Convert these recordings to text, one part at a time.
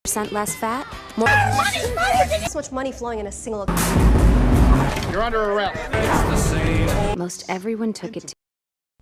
percent less fat, more So much money flowing in a single. You're under arrest. most everyone took it to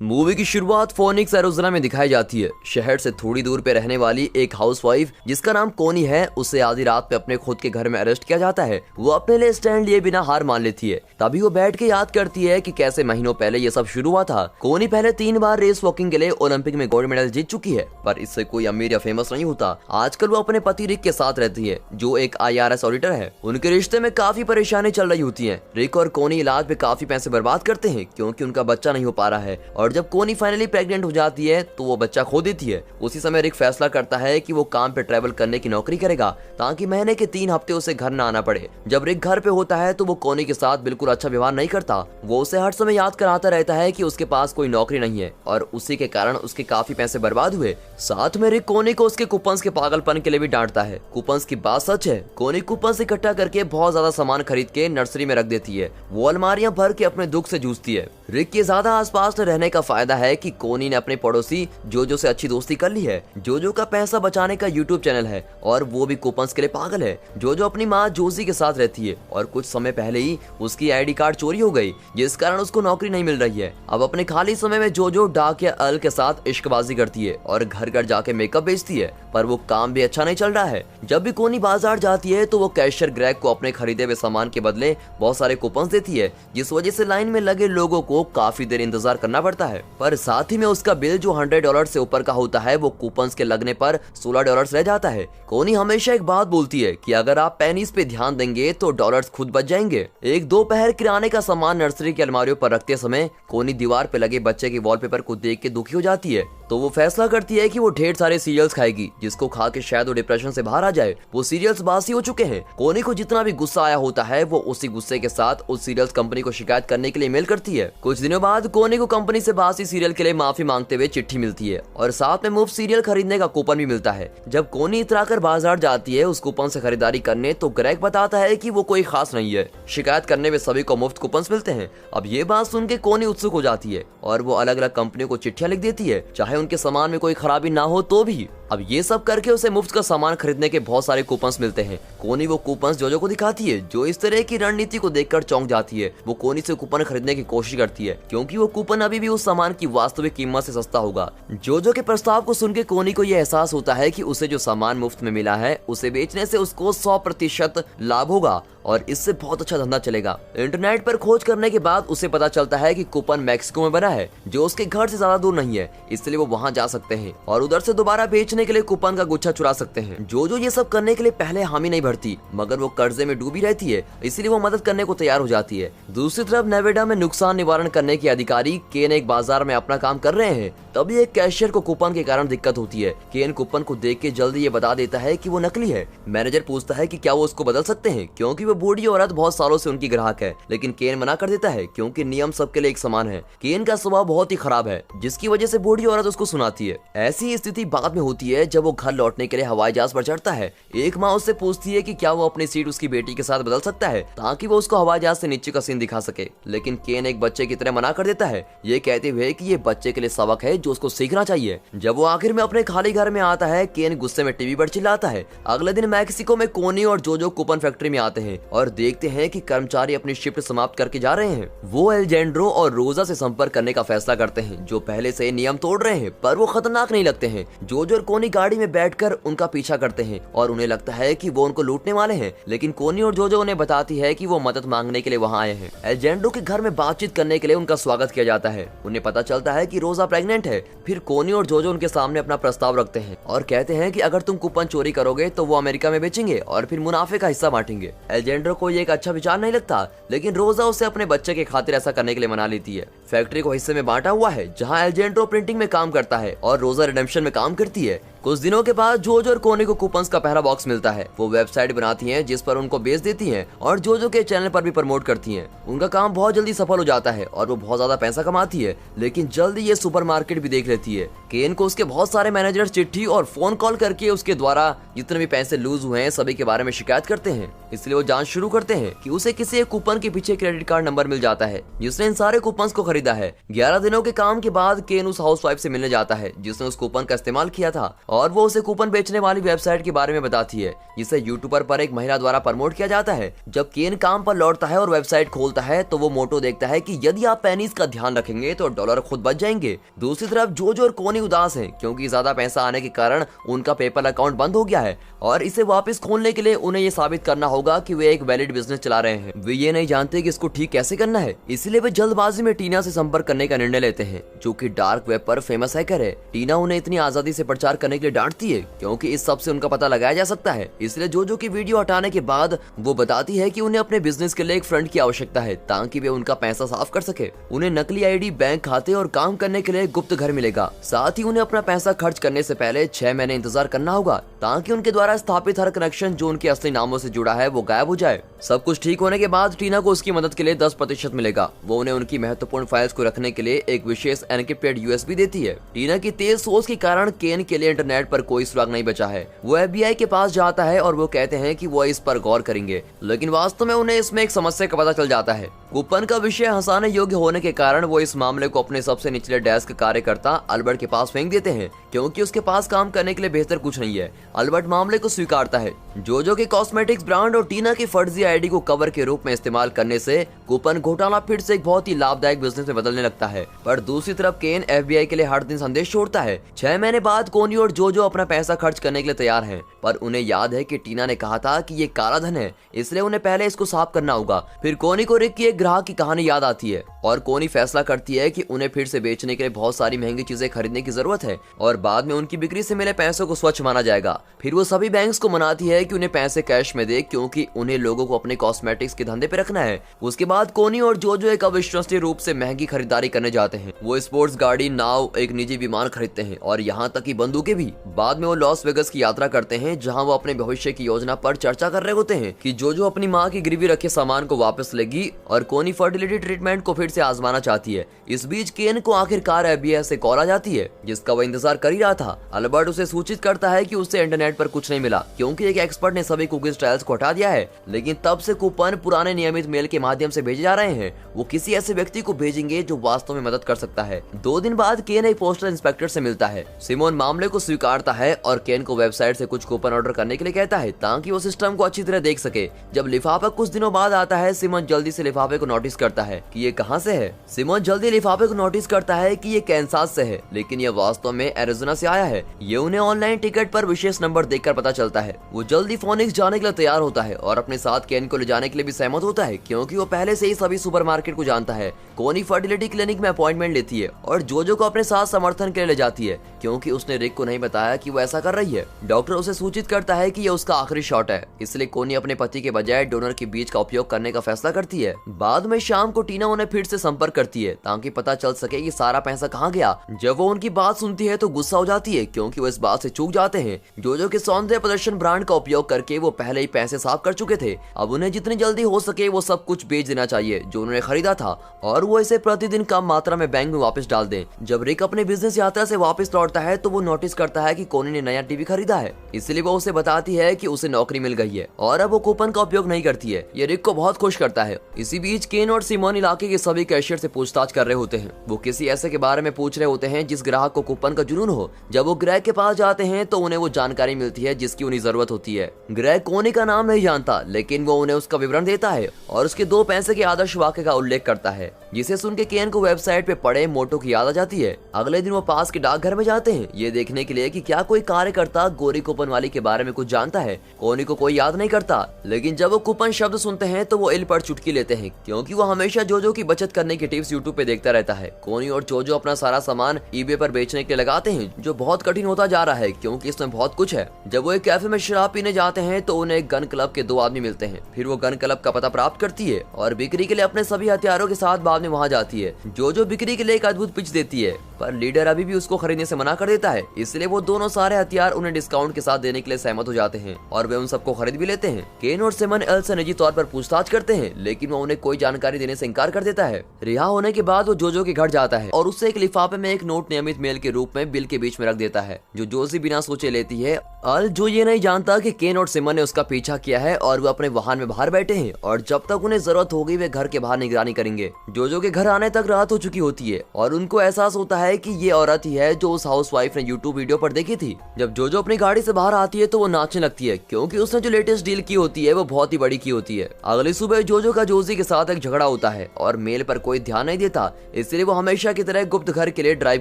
movie की शुरुआत phoenix Arizona में दिखाई जाती है। शहर से थोड़ी दूर पे रहने वाली एक हाउसवाइफ जिसका नाम कोनी है, उसे आधी रात पे अपने खुद के घर में अरेस्ट किया जाता है। वो अपने लिए स्टैंड लिए बिना हार मान लेती है। तभी वो बैठ के याद करती है कि कैसे महीनों पहले ये सब शुरू हुआ था। कोनी पहले 3 बार रेस वॉकिंग के लिए ओलंपिक में गोल्ड मेडल जीत चुकी है, पर इससे कोई अमीर या फेमस नहीं होता। आजकल वो अपने पति रिक के साथ रहती है, जो एक IRS ऑडिटर है। उनके रिश्ते में काफी परेशानी चल रही होती है। रिक और कोनी इलाज पे काफी पैसे बर्बाद करते हैं क्योंकि उनका बच्चा नहीं हो पा रहा है, और जब कोनी फाइनली प्रेग्नेंट हो जाती है तो वो बच्चा खो देती है। उसी समय रिक फैसला करता है कि वो काम पे ट्रैवल करने की नौकरी करेगा ताकि महीने के 3 हफ्ते उसे घर न आना पड़े। जब रिक घर पे होता है तो वो कोनी के साथ बिल्कुल अच्छा व्यवहार नहीं करता। वो उसे हर समय याद कराता रहता है कि उसके पास कोई नौकरी नहीं है, और उसी के कारण उसके काफी पैसे बर्बाद हुए। साथ में रिक कोनी को उसके कूपन्स के पागलपन के लिए भी डांटता है। कूपन्स की बात सच है। कोनी कूपन्स इकट्ठा करके बहुत ज्यादा सामान खरीद के नर्सरी में रख देती है। वो अलमारियां भर के अपने दुख से जूझती है। रिक के ज्यादा आसपास न रहने का फायदा है कि कोनी ने अपने पड़ोसी जोजो से अच्छी दोस्ती कर ली है। जोजो का पैसा बचाने का यूट्यूब चैनल है और वो भी कूपन्स के लिए पागल है। जोजो अपनी माँ जोजी के साथ रहती है और कुछ समय पहले ही उसकी ID कार्ड चोरी हो गई, जिस कारण उसको नौकरी नहीं मिल रही है। अब अपने खाली समय में जोजो डाक या अल के साथ इश्कबाजी करती है और घर घर जाके मेकअप बेचती है, पर वो काम भी अच्छा नहीं चल रहा है। जब भी कोनी बाजार जाती है तो वो कैशियर ग्रेग को अपने खरीदे हुए सामान के बदले बहुत सारे कूपन्स देती है, जिस वजह से लाइन में लगे लोगों को काफी देर इंतजार करना पड़ता है। पर साथ ही में उसका बिल जो $100 से ऊपर का होता है वो कूपन्स के लगने पर $16 रह जाता है। कोनी हमेशा एक बात बोलती है कि अगर आप पेनीज पे ध्यान देंगे तो डॉलर्स खुद बच जाएंगे। एक दोपहर किराने का सामान नर्सरी की अलमारियों पर रखते समय कोनी दीवार पे लगे बच्चे के वॉलपेपर को देख के दुखी हो जाती है, तो वो फैसला करती है कि वो ढेर सारे सीरियल्स खाएगी, जिसको खा के शायद वो डिप्रेशन से बाहर आ जाए। वो सीरियल्स बासी हो चुके हैं। कोनी को जितना भी गुस्सा आया होता है वो उसी गुस्से के साथ उस सीरियल्स कंपनी को शिकायत करने के लिए मेल करती है। कुछ दिनों बाद कोनी को कंपनी से बासी सीरियल के लिए माफी मांगते हुए चिट्ठी मिलती है और साथ में मुफ्त सीरियल खरीदने का कूपन भी मिलता है। जब कोनी इतराकर बाजार जाती है उस कूपन से खरीदारी करने, तो ग्रेग बताता है कि वो कोई खास नहीं है। शिकायत करने में सभी को मुफ्त कूपन मिलते हैं। अब ये बात सुन के कोनी उत्सुक हो जाती है और वो अलग अलग कंपनियों को चिट्ठियां लिख देती है, चाहे उनके सामान में कोई खराबी ना हो तो भी। अब ये सब करके उसे मुफ्त का सामान खरीदने के बहुत सारे कूपन्स मिलते हैं। कोनी वो कूपन्स जोजो को दिखाती है, जो इस तरह की रणनीति को देखकर चौंक जाती है। वो कोनी से कूपन खरीदने की कोशिश करती है क्योंकि वो कूपन अभी भी उस सामान की वास्तविक कीमत से सस्ता होगा। जोजो के प्रस्ताव को सुन के कोनी को यह एहसास होता है कि उसे जो सामान मुफ्त में मिला है उसे बेचने से उसको 100% लाभ होगा और इससे बहुत अच्छा धंधा चलेगा। इंटरनेट पर खोज करने के बाद उसे पता चलता है कि कूपन मैक्सिको में बना है, जो उसके घर से ज्यादा दूर नहीं है, इसलिए वो वहां जा सकते हैं और उधर से दोबारा बेचने के लिए कूपन का गुच्छा चुरा सकते हैं। जोजो ये सब करने के लिए पहले हामी नहीं भरती, मगर वो कर्जे में डूबी रहती है, इसलिए वो मदद करने को तैयार हो जाती है। दूसरी तरफ नेवेडा में नुकसान निवारण करने के अधिकारी केन एक बाजार में अपना काम कर रहे हैं। तभी एक कैशियर को कूपन के कारण दिक्कत होती है। केन कूपन को देख के जल्दी ये बता देता है कि वो नकली है। मैनेजर पूछता है कि क्या वो उसको बदल सकते हैं, क्योंकि वो बूढ़ी औरत बहुत सालों से उनकी ग्राहक है, लेकिन केन मना कर देता है क्योंकि नियम सबके लिए एक समान है। केन का स्वभाव बहुत ही खराब है, जिसकी वजह से बूढ़ी औरत उसको सुनाती है। ऐसी स्थिति बाद में होती है जब वो घर लौटने के लिए हवाई जहाज पर चढ़ता है। एक माँ उससे पूछती है कि क्या वो अपनी सीट उसकी बेटी के साथ बदल सकता है ताकि वो उसको हवाई जहाज से नीचे का सीन दिखा सके, लेकिन केन एक बच्चे की तरह मना कर देता है, ये कहते हुए कि ये बच्चे के लिए सबक है जो उसको सीखना चाहिए। जब वो आखिर में अपने खाली घर में आता है, केन गुस्से में टीवी पर चिल्लाता है। अगले दिन मैक्सिको में कोनी और जोजो कूपन फैक्ट्री में आते हैं और देखते हैं कि कर्मचारी अपनी शिफ्ट समाप्त करके जा रहे हैं। वो एल्जेंड्रो और रोजा से संपर्क करने का फैसला करते हैं, जो पहले से नियम तोड़ रहे हैं, पर वो खतरनाक नहीं लगते हैं। जोजो और कोनी गाड़ी में बैठकर उनका पीछा करते हैं और उन्हें लगता है कि वो उनको लूटने वाले हैं, लेकिन कोनी और जोजो उन्हें बताती है कि वो मदद मांगने के लिए वहाँ आए हैं। एल्जेंड्रो के घर में बातचीत करने के लिए उनका स्वागत किया जाता है। उन्हें पता चलता है कि रोजा प्रेग्नेंट है। फिर कोनी और जोजो उनके सामने अपना प्रस्ताव रखते हैं और कहते हैं कि अगर तुम कूपन चोरी करोगे तो वो अमेरिका में बेचेंगे और फिर मुनाफे का हिस्सा बांटेंगे। एल्जेंड्रो को ये एक अच्छा विचार नहीं लगता, लेकिन रोजा उसे अपने बच्चे के खातिर ऐसा करने के लिए मना लेती है। फैक्ट्री को हिस्से में बांटा हुआ है, जहाँ एल्जेंड्रो प्रिंटिंग में काम करता है और रोजा रिडेम्पशन में काम करती है। कुछ दिनों के बाद जोजो और कोनी को कूपन्स का पहला बॉक्स मिलता है। वो वेबसाइट बनाती हैं जिस पर उनको बेच देती हैं और जोजो के चैनल पर भी प्रमोट करती हैं। उनका काम बहुत जल्दी सफल हो जाता है और वो बहुत ज्यादा पैसा कमाती है, लेकिन जल्दी ये सुपरमार्केट भी देख लेती है। केन को उसके बहुत सारे मैनेजर चिट्ठी और फोन कॉल करके उसके द्वारा जितने भी पैसे लूज हुए हैं सभी के बारे में शिकायत करते हैं। इसलिए वो जांच शुरू करते हैं कि उसे किसी एक कूपन के पीछे क्रेडिट कार्ड नंबर मिल जाता है जिसने इन सारे कूपन्स को खरीदा है। 11 दिनों के काम के बाद केन उस हाउसवाइफ से मिलने जाता है जिसने उस कूपन का इस्तेमाल किया था और वो उसे कूपन बेचने वाली वेबसाइट के बारे में बताती है जिसे यूट्यूबर पर एक महिला द्वारा प्रमोट किया जाता है। जब केन काम पर लौटता है और वेबसाइट खोलता है तो वो मोटो देखता है कि यदि आप पेनीज का ध्यान रखेंगे तो डॉलर खुद बच जाएंगे। दूसरी तरफ जोजो और कोनी उदास हैं क्योंकि ज्यादा पैसा आने के कारण उनका पेपल अकाउंट बंद हो गया है और इसे वापस खोलने के लिए उन्हें ये साबित करना होगा कि वे एक वैलिड बिजनेस चला रहे हैं। वे ये नहीं जानते कि इसको ठीक कैसे करना है, इसलिए वे जल्दबाजी में टीना से संपर्क करने का निर्णय लेते हैं जो कि डार्क वेब पर फेमस हैकर है। टीना उन्हें इतनी आजादी से प्रचार करने के लिए डांटती है क्योंकि इस सब से उनका पता लगाया जा सकता है। इसलिए जोजो की वीडियो हटाने के बाद वो बताती है कि उन्हें अपने बिजनेस के लिए एक फ्रेंड की आवश्यकता है ताकि वे उनका पैसा साफ कर सके। उन्हें नकली आईडी, बैंक खाते और काम करने के लिए गुप्त घर मिलेगा। साथ ही उन्हें अपना पैसा खर्च करने से पहले 6 महीने इंतजार करना होगा ताकि उनके द्वारा स्थापित हर कनेक्शन जो उनके असली नामों से जुड़ा है वो गायब हो जाए। सब कुछ ठीक होने के बाद टीना को उसकी मदद के लिए 10% मिलेगा। वो उन्हें उनकी महत्वपूर्ण फाइल्स को रखने के लिए एक विशेष एनक्रिप्टेड यूएसबी देती है। टीना की तेज सोच के कारण केन के लिए इंटरनेट पर कोई सुराग नहीं बचा है। वो FBI के पास जाता है और वो कहते हैं कि वो इस पर गौर करेंगे, लेकिन वास्तव में उन्हें इसमें एक समस्या का पता चल जाता है। कूपन का विषय हंसाने योग्य होने के कारण वो इस मामले को अपने सबसे निचले डेस्क कार्यकर्ता अल्बर्ट के पास फेंक देते हैं क्योंकि उसके पास काम करने के लिए बेहतर कुछ नहीं है। अल्बर्ट मामले को स्वीकारता है। जोजो के कॉस्मेटिक्स ब्रांड और टीना की फर्जी आईडी को कवर के रूप में इस्तेमाल करने से कूपन घोटाला फिर से एक बहुत ही लाभदायक बिजनेस में बदलने लगता है। पर दूसरी तरफ केन FBI के लिए हर दिन संदेश छोड़ता है। 6 महीने बाद कोनी और जोजो अपना पैसा खर्च करने के लिए तैयार हैं, पर उन्हें याद है कि टीना ने कहा था कि ये काला धन है, इसलिए उन्हें पहले इसको साफ करना होगा। फिर कोनी को रिक की एक ग्राहक की कहानी याद आती है और कोनी फैसला करती है कि उन्हें फिर से बेचने के लिए बहुत सारी महंगी चीजें खरीदने की जरूरत है और बाद में उनकी बिक्री से मिले पैसों को स्वच्छ माना जाएगा। फिर वो सभी बैंक्स को मनाती है कि उन्हें पैसे कैश में दे क्योंकि उन्हें लोगों को अपने कॉस्मेटिक्स के धंधे पे रखना है। उसके बाद कोनी और जोजो एक अविश्वसनीय रूप से महंगी खरीदारी करने जाते हैं। वो स्पोर्ट्स गाड़ी, नाव, एक निजी विमान खरीदते हैं और यहाँ तक कि बंदूकें भी। बाद में वो लॉस वेगस की यात्रा करते हैं जहाँ वो अपने भविष्य की योजना पर चर्चा कर रहे होते हैं कि जोजो अपनी माँ की गिरवी रखे सामान को वापस लेगी और कोनी फर्टिलिटी ट्रीटमेंट को फिर से आजमाना चाहती है। इस बीच केन को आखिरकार FBI से कॉल आ जाती है जिसका वो इंतजार कर ही रहा था। अल्बर्ट उसे सूचित करता है कि उससे इंटरनेट पर कुछ नहीं मिला क्योंकि एक एक्सपर्ट ने सभी कुकीज ट्रायल्स को हटा दिया है, लेकिन तब से कूपन पुराने नियमित मेल के माध्यम से भेजे जा रहे हैं। वो किसी ऐसे व्यक्ति को भेजेंगे जो वास्तव में मदद कर सकता है। 2 दिन बाद केन एक पोस्टल इंस्पेक्टर से मिलता है। सिमोन मामले को स्वीकारता है और केन को वेबसाइट से कुछ कूपन ऑर्डर करने के लिए कहता है ताकि वो सिस्टम को अच्छी तरह देख सके। जब लिफाफा कुछ दिनों बाद आता है, सिमोन जल्दी से लिफाफे को नोटिस करता है कि ये कहां से है। सिमोन जल्दी लिफाफे को नोटिस करता है कि ये कैंसास से है, लेकिन ये वास्तव में एरिज़ोना से आया है। ये उन्हें ऑनलाइन टिकट पर विशेष नंबर देखकर पता चलता है। वो जल्दी फोनिक्स जाने के लिए तैयार होता है और अपने साथ केन को ले जाने के लिए भी सहमत होता है क्योंकि वो पहले से ही सभी सुपरमार्केट को जानता है। कोनी फर्टिलिटी क्लिनिक में अपॉइंटमेंट लेती है और जोजो को अपने साथ समर्थन के लिए ले जाती है क्योंकि उसने रिक को नहीं बताया कि वो ऐसा कर रही है। डॉक्टर उसे सूचित करता है कि ये उसका आखिरी शॉट है, इसलिए कोनी अपने पति के बजाय डोनर के बीज का उपयोग करने का फैसला करती है। बाद में शाम को टीना उन्हें फिर से संपर्क करती है ताकि पता चल सके कि सारा पैसा कहाँ गया। जब वो उनकी बात सुनती है तो गुस्सा हो जाती है क्योंकि वो इस बात से चूक जाते हैं। जोजो के सौंदर्य प्रदर्शन ब्रांड का उपयोग करके वो पहले ही पैसे साफ कर चुके थे। अब उन्हें जितनी जल्दी हो सके वो सब कुछ बेच देना चाहिए जो उन्होंने खरीदा था और वो इसे प्रतिदिन कम मात्रा में बैंक में वापस डाल दें। जब रिक अपने बिजनेस यात्रा से वापस लौटता है तो वो नोटिस करता है कि कोनी ने नया टीवी खरीदा है, इसलिए वो उसे बताती है कि उसे नौकरी मिल गई है और अब वो कूपन का उपयोग नहीं करती है। ये रिक को बहुत खुश करता है। इसी बीच केन और सिमोन इलाके के सभी कैशियर से पूछताछ कर रहे होते हैं। वो किसी ऐसे के बारे में पूछ रहे होते हैं जिस ग्राहक को कूपन का जुनून हो। जब वो ग्रेग के पास जाते हैं तो उन्हें वो जानकारी मिलती है जिसकी उन्हें जरूरत होती है। ग्रेग कोनी का नाम नहीं जानता, लेकिन वो उन्हें उसका विवरण देता है और उसके 2 पैसे के आदर्श वाक्य का उल्लेख करता है, जिसे सुन के केन को वेबसाइट पे पड़े मोटो की याद आ जाती है। अगले दिन वो पास के डाकघर में जाते हैं ये देखने के लिए कि क्या कोई कार्यकर्ता गोरी कूपन वाली के बारे में कुछ जानता है। कोनी को कोई याद नहीं करता, लेकिन जब वो कूपन शब्द सुनते हैं तो वो इल पर चुटकी लेते हैं क्योंकि वो हमेशा जोजो की बचत करने की टिप्स यूट्यूब पे देखता रहता है। कोनी और जोजो अपना सारा सामान eBay पर बेचने के लिए लगाते हैं जो बहुत कठिन होता जा रहा है क्योंकि इसमें बहुत कुछ है। जब वो एक कैफे में शराब पीने जाते हैं तो उन्हें एक गन क्लब के 2 आदमी मिलते हैं। फिर वो गन क्लब का पता प्राप्त करती है और बिक्री के लिए अपने सभी हथियारों के साथ बाद में वहाँ जाती है। जोजो बिक्री के लिए एक अद्भुत पिच देती है पर लीडर अभी भी उसको खरीदने से मना कर देता है, इसलिए वो दोनों सारे हथियार उन्हें डिस्काउंट के साथ देने के लिए सहमत हो जाते हैं और वे उन सबको खरीद भी लेते हैं। केन और सिमन एल से निजी तौर पर पूछताछ करते हैं, लेकिन वो उन्हें कोई जानकारी देने से इनकार कर देता है। रिहा होने के बाद वो जोजो के घर जाता है और उससे एक लिफाफे में एक नोट नियमित मेल के रूप में बिल के बीच में रख देता है जो जोजी बिना सोचे लेती है। अल जो ये नहीं जानता कि केन और सिमन ने उसका पीछा किया है और वो अपने वाहन में बाहर बैठे हैं और जब तक उन्हें जरूरत होगी वे घर के बाहर निगरानी करेंगे। जोजो के घर आने तक रात हो चुकी होती है और उनको एहसास होता है कि ये औरत ही है जो उस हाउसवाइफ ने यूट्यूब वीडियो पर देखी थी। जब जोजो अपनी गाड़ी से बाहर आती है तो वो नाचने लगती है क्योंकि उसने जो लेटेस्ट डील की होती है वो बहुत ही बड़ी की होती है। अगली सुबह जोजो का जोजी के साथ एक झगड़ा होता है और मेल पर कोई ध्यान नहीं देता, इसलिए वो हमेशा की तरह गुप्त घर के लिए ड्राइव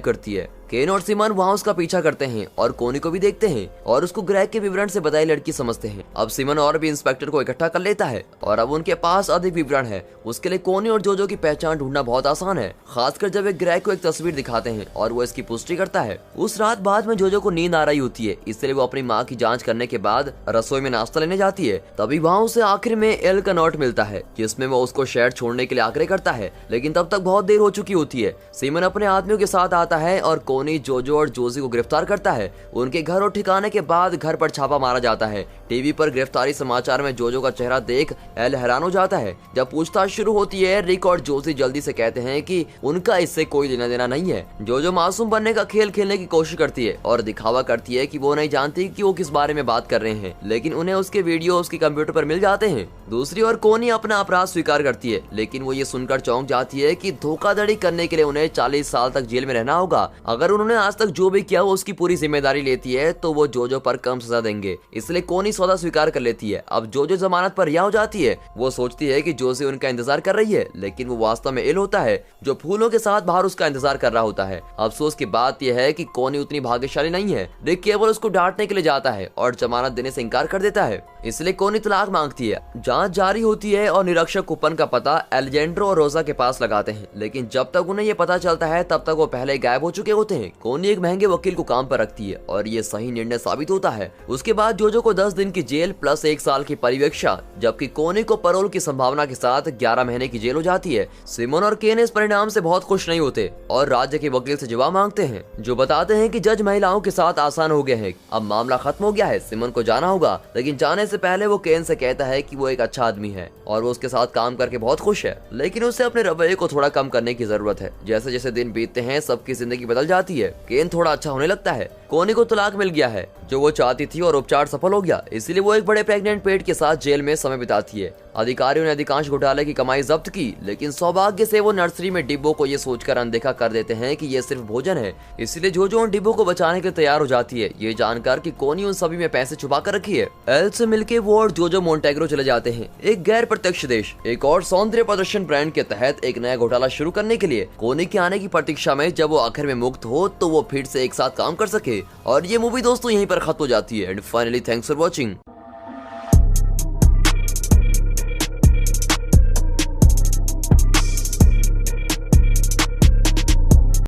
करती है। केन और सिमन वहाँ उसका पीछा करते हैं और कोनी को भी देखते हैं और उसको ग्रेग के विवरण से बताई लड़की समझते हैं। अब सिमन और भी इंस्पेक्टर को इकट्ठा कर लेता है और अब उनके पास अधिक विवरण है। उसके लिए कोनी और जोजो की पहचान ढूंढना बहुत आसान है, खासकर जब वे ग्रेग को एक तस्वीर दिखाते हैं और वो इसकी पुष्टि करता है। उस रात बाद में जोजो को नींद आ रही होती है, इसलिए वो अपनी माँ की जांच करने के बाद रसोई में नाश्ता लेने जाती है। तभी वहाँ उसे आखिर में एल का नोट मिलता है जिसमें वो उसको शहर छोड़ने के लिए आग्रह करता है, लेकिन तब तक बहुत देर हो चुकी होती है। सिमन अपने आदमियों के साथ आता है और कोनी जोजो और जोजी को गिरफ्तार करता है। उनके घर और ठिकाने के बाद घर पर छापा मारा जाता है। टीवी पर गिरफ्तारी समाचार में जोजो का चेहरा देख एल हैरान हो जाता है। जब पूछताछ शुरू होती है रिक और जोजी जल्दी से कहते हैं कि उनका इससे कोई लेना देना नहीं है। जोजो मासूम बनने का खेल खेलने की कोशिश करती है और दिखावा करती है कि वो नहीं जानती कि वो किस बारे में बात कर रहे हैं, लेकिन उन्हें उसके वीडियो उसके कंप्यूटर पर मिल जाते हैं। दूसरी ओर कोनी अपना अपराध स्वीकार करती है, लेकिन वो ये सुनकर चौंक जाती है कि धोखाधड़ी करने के लिए उन्हें 40 साल तक जेल में रहना होगा। अगर उन्होंने आज तक जो भी किया वो उसकी पूरी जिम्मेदारी लेती है तो वो जोजो पर कम सजा देंगे, इसलिए कोनी सौदा स्वीकार कर लेती है। अब जोजो जमानत पर रिहा हो जाती है। वो सोचती है कि जोजी उनका इंतजार कर रही है, लेकिन वो वास्तव में एल होता है जो फूलों के साथ बाहर उसका इंतजार कर रहा होता है। अफसोस की बात यह है कि कोनी उतनी भाग्यशाली नहीं है। रिक केवल उसको डांटने के लिए जाता है और जमानत देने से इनकार कर देता है, इसलिए कोनी तलाक मांगती है। जांच जारी होती है और निरीक्षक कूपन का पता एलेजेंड्रो और रोजा के पास लगाते हैं, लेकिन जब तक उन्हें ये पता चलता है तब तक वो पहले गायब हो चुके होते हैं। कोनी एक महंगे वकील को काम पर रखती है और ये सही निर्णय साबित होता है। उसके बाद जोजो को 10 दिन की जेल प्लस 1 साल की परिवीक्षा, जबकि कोनी को पैरोल की संभावना के साथ 11 महीने की जेल हो जाती है। सिमन और केन इस परिणाम से बहुत खुश नहीं होते और राज्य के वकील से जवाब मांगते हैं जो बताते हैं कि जज महिलाओं के साथ आसान हो गए हैं, अब मामला खत्म हो गया है। सिमन को जाना होगा, लेकिन जाने से पहले वो केन से कहता है कि वो एक अच्छा आदमी है और वो उसके साथ काम करके बहुत खुश है, लेकिन उसे अपने रवैये को थोड़ा कम करने की जरूरत है। जैसे जैसे दिन बीतते हैं सबकी जिंदगी बदल जाती है। केन थोड़ा अच्छा होने लगता है, कोनी को तलाक मिल गया है जो वो चाहती थी और उपचार सफल हो गया, इसलिए वो एक बड़े प्रेग्नेंट पेट के साथ जेल में समय बिताती है। अधिकारियों ने अधिकांश घोटाले की कमाई जब्त की, लेकिन सौभाग्य से वो नर्सरी में डिब्बों को ये सोचकर अनदेखा कर देते हैं कि ये सिर्फ भोजन है, इसलिए जोजो उन डिब्बों को बचाने के लिए तैयार हो जाती है, ये जानकर कि कोनी उन सभी में पैसे छुपा कर रखी है। एल से मिलके वो और जोजो मोंटेग्रो चले जाते हैं, एक गैर प्रत्यक्ष देश, एक और सौंदर्य प्रदर्शन ब्रांड के तहत एक नया घोटाला शुरू करने के लिए। कोनी के आने की प्रतीक्षा में जब वो आखिर में मुक्त हो तो वो फिर से एक साथ काम कर सके। और ये मूवी दोस्तों यहीं पर खत्म हो जाती है। And finally thanks for watching.